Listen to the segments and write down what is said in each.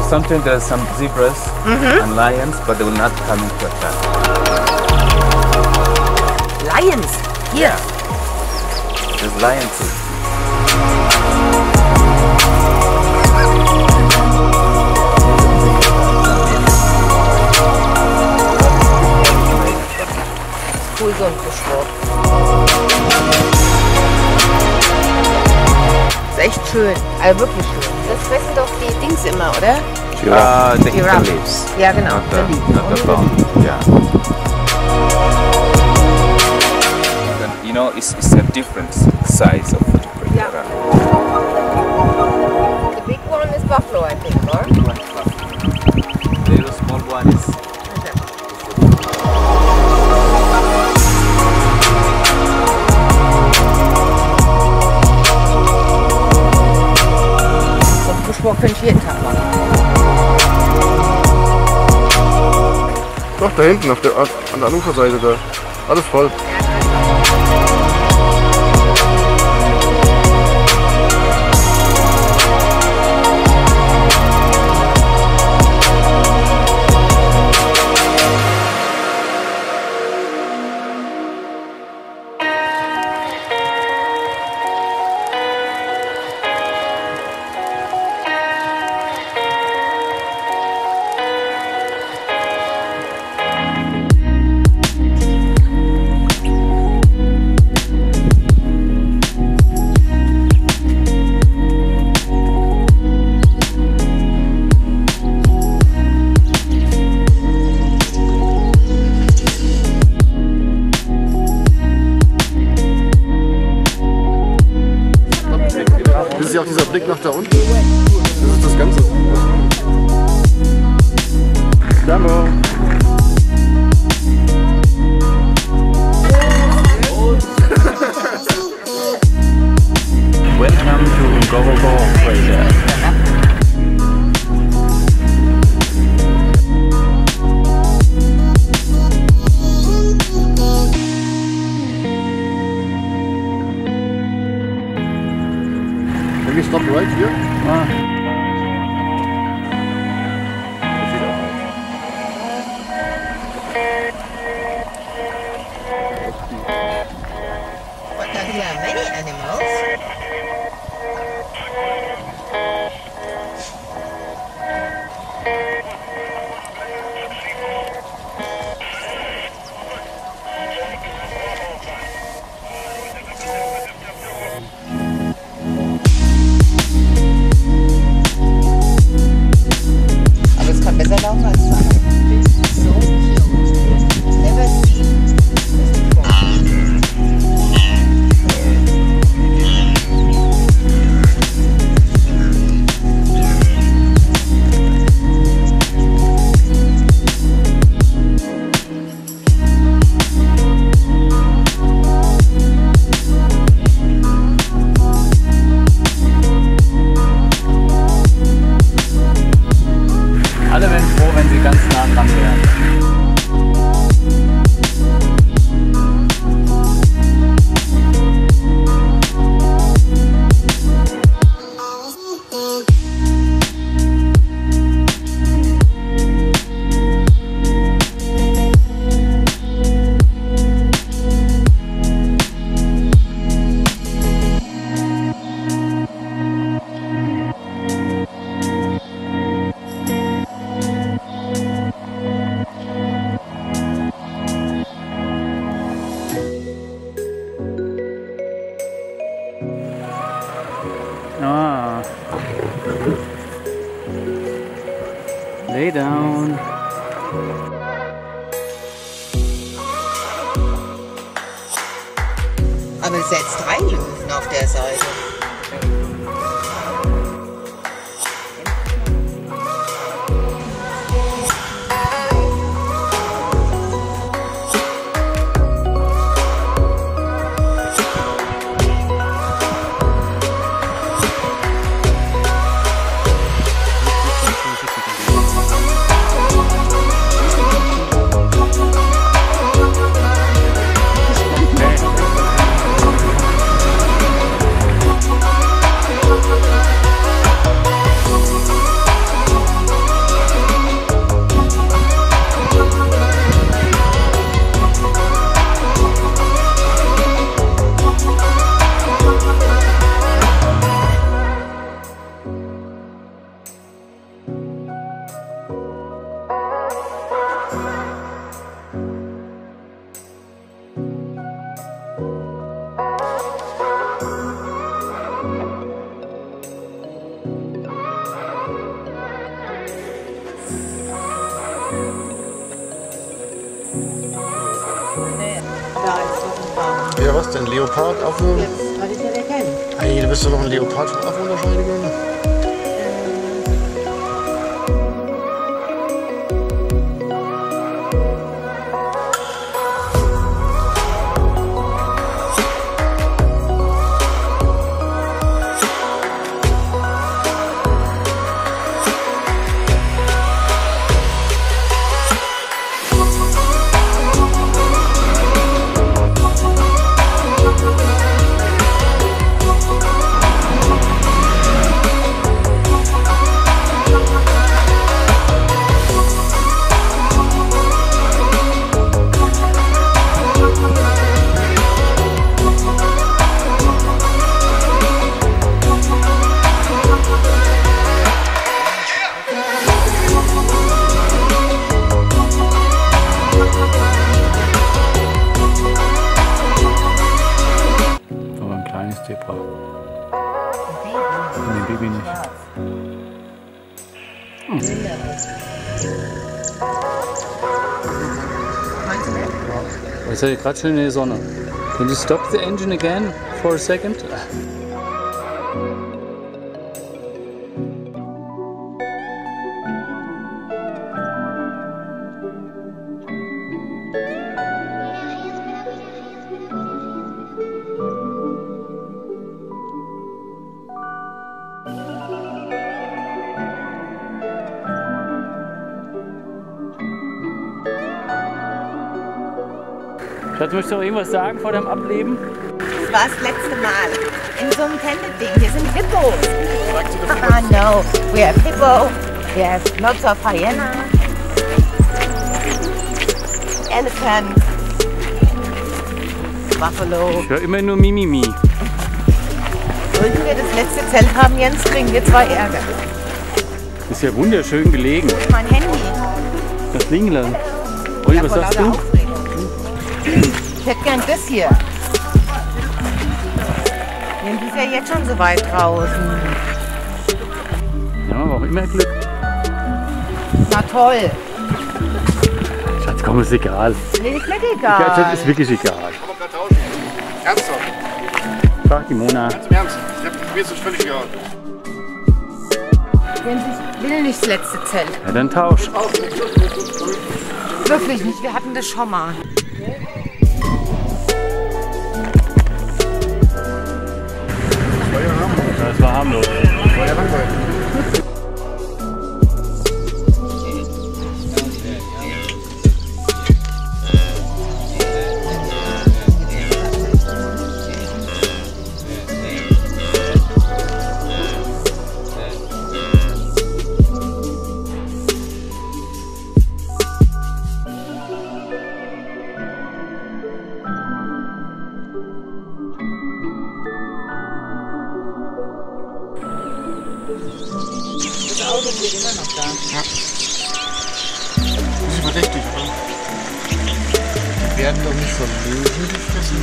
Sometimes there are some zebras and lions, but they will not come into attack. Lions? Here? Yeah. There's lions too. Cool, so ein Bushwalk. Ist echt schön, also wirklich schön. Das fressen doch die Dings immer, oder? The leaves. Ja, genau. Not the bone. Yeah. You know, it's a different size of footprint. Yeah. The big one is buffalo, I think, or? The little small one is. Bushwalk könnte ich jeden Tag machen. Doch, da hinten, an der Uferseite da. Alles voll. Das ist ja auch dieser Blick nach da unten. Das ist das Ganze. Hallo. Welcome to Ngorongoro Krater. Can we stop right here? But there are many animals. Aber es kann besser laufen als fahren. So cute. Never seen this before. Alle werden froh, wenn sie ganz nah dran wären. Ah. Lay down. Aber es sind jetzt 3 Löwen auf der Seite. Ja, was denn? Leopard, Affe? Das kann ich nicht erkennen. Hey, du bist doch noch ein Leopard von Affen unterscheiden können? Ich sehe gerade schön in der Sonne. Can you stop the engine again for a second? Schatz, möchtest du noch irgendwas sagen vor dem Ableben? Das war das letzte Mal. In so einem Tented-Ding. Hier sind Hippos. Ah, no. We have hippo. We have lots of hyenas. Elephants. Buffalo. Ich höre immer nur Mimimi. Sollten wir das letzte Zelt haben, Jens, kriegen wir 2 Ärger. Ist ja wunderschön gelegen. Wo ist mein Handy? Das Linglein. Ui, was sagst du? Ich hätte gern das hier. Jens ist ja jetzt schon so weit draußen. Ja, aber auch immer Glück. Na toll. Schatz, komm, ist egal. Nee, ist nicht egal. Ja, das ist wirklich egal. Komm mal gerade draußen. Ernsthaft? Frag die Mona. Ganz im Ernst. Mir ist das völlig egal. Jens, ich will nicht das letzte Zelt. Ja, dann tausch. Wirklich nicht, wir hatten das schon mal. Das war harmlos. War ja langweilig. Ja. Das ist verdächtig, oder? Die werden doch nicht von Löwen gefressen.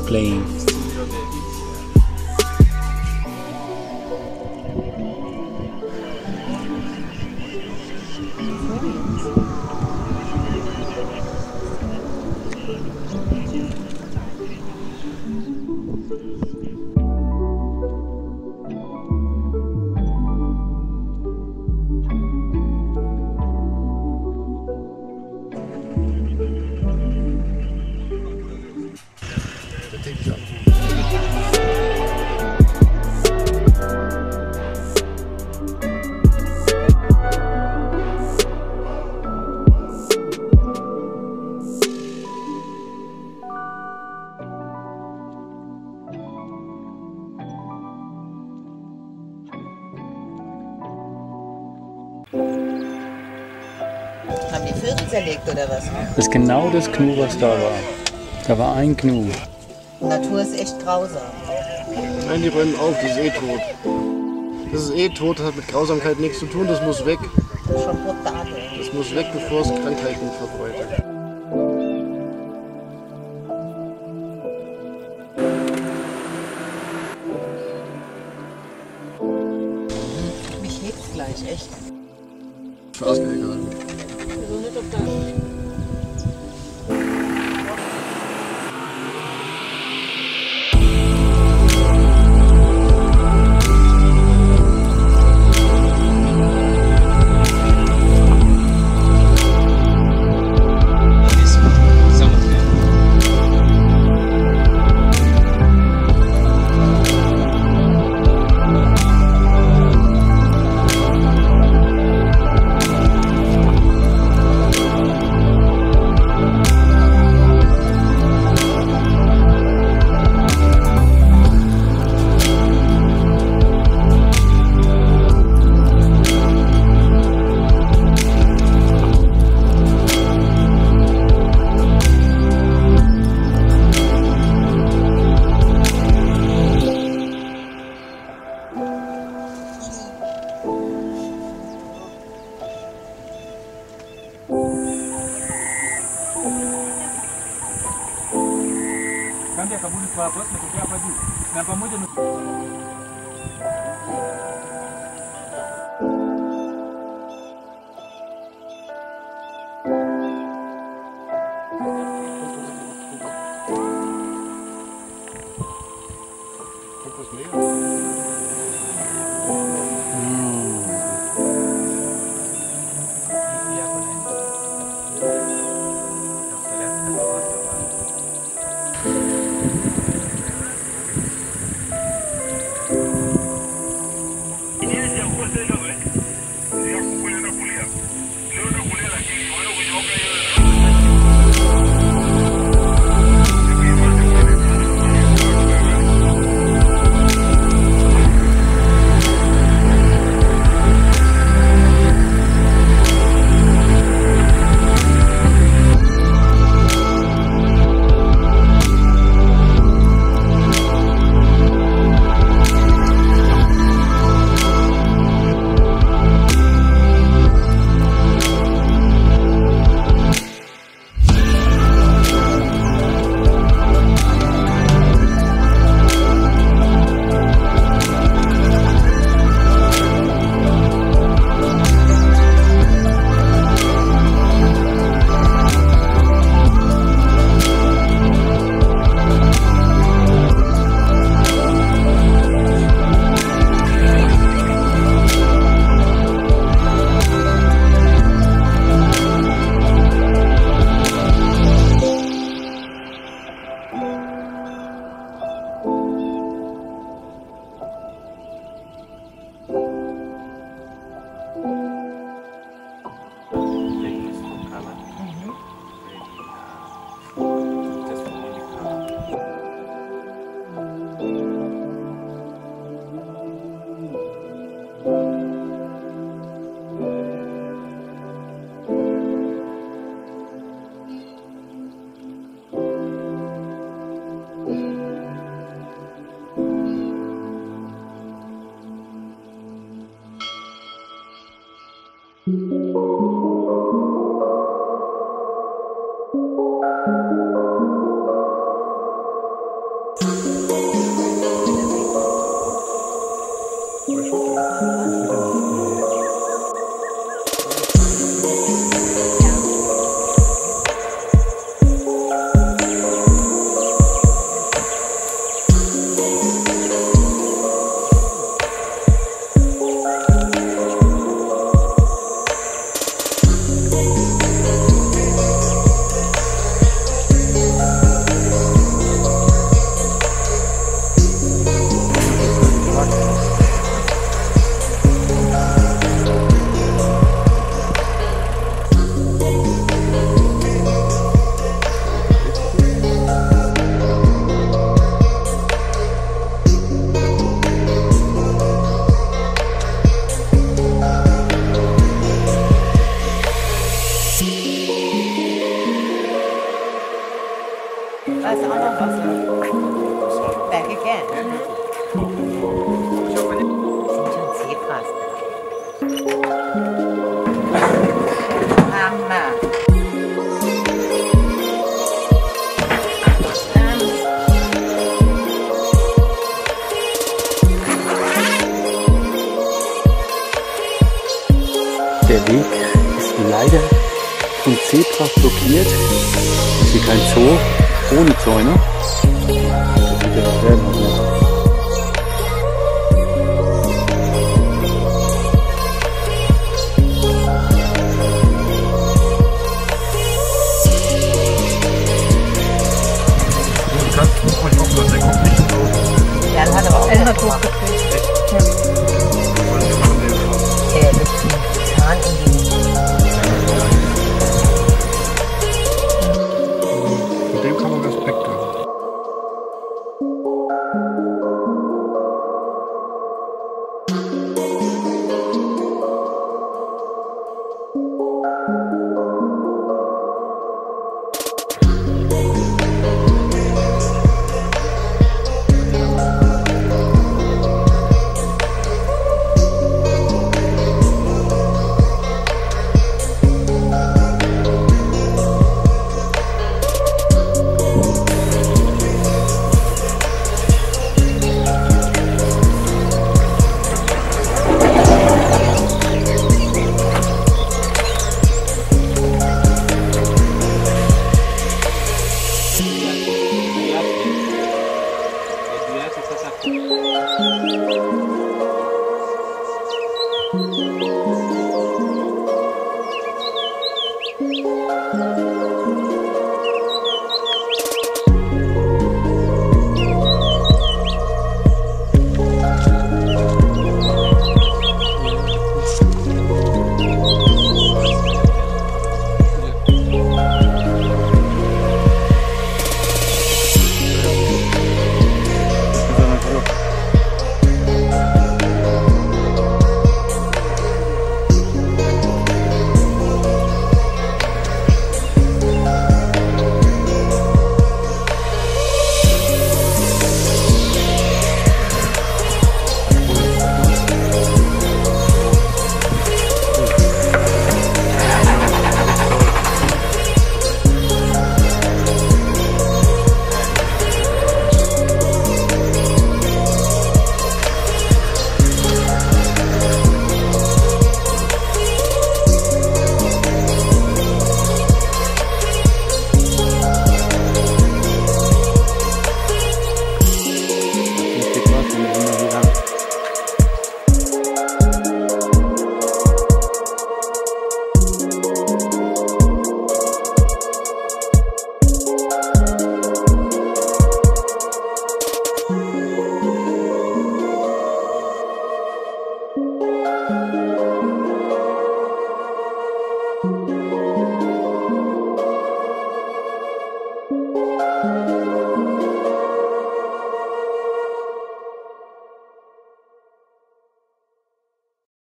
Playing. Haben die Vögel zerlegt oder was? Das ist genau das Gnu, was da war. Da war ein Gnu. Die Natur ist echt grausam. Nein, die räumen auf, das ist eh tot. Das ist eh tot, das hat mit Grausamkeit nichts zu tun, das muss weg. Das ist schon brutal. Das muss weg, bevor es Krankheiten verbreitet. Mich hebt's gleich, echt. Fast egal. So nicht auf das. leider von Zebras blockiert. Das ist hier kein Zoo ohne Zäune. Das wird ja was werden auch noch. Ja, das hat aber auch hat hochgekriegt. Ja. Mit dem Zahn in die... Mit dem kann man Respekt haben.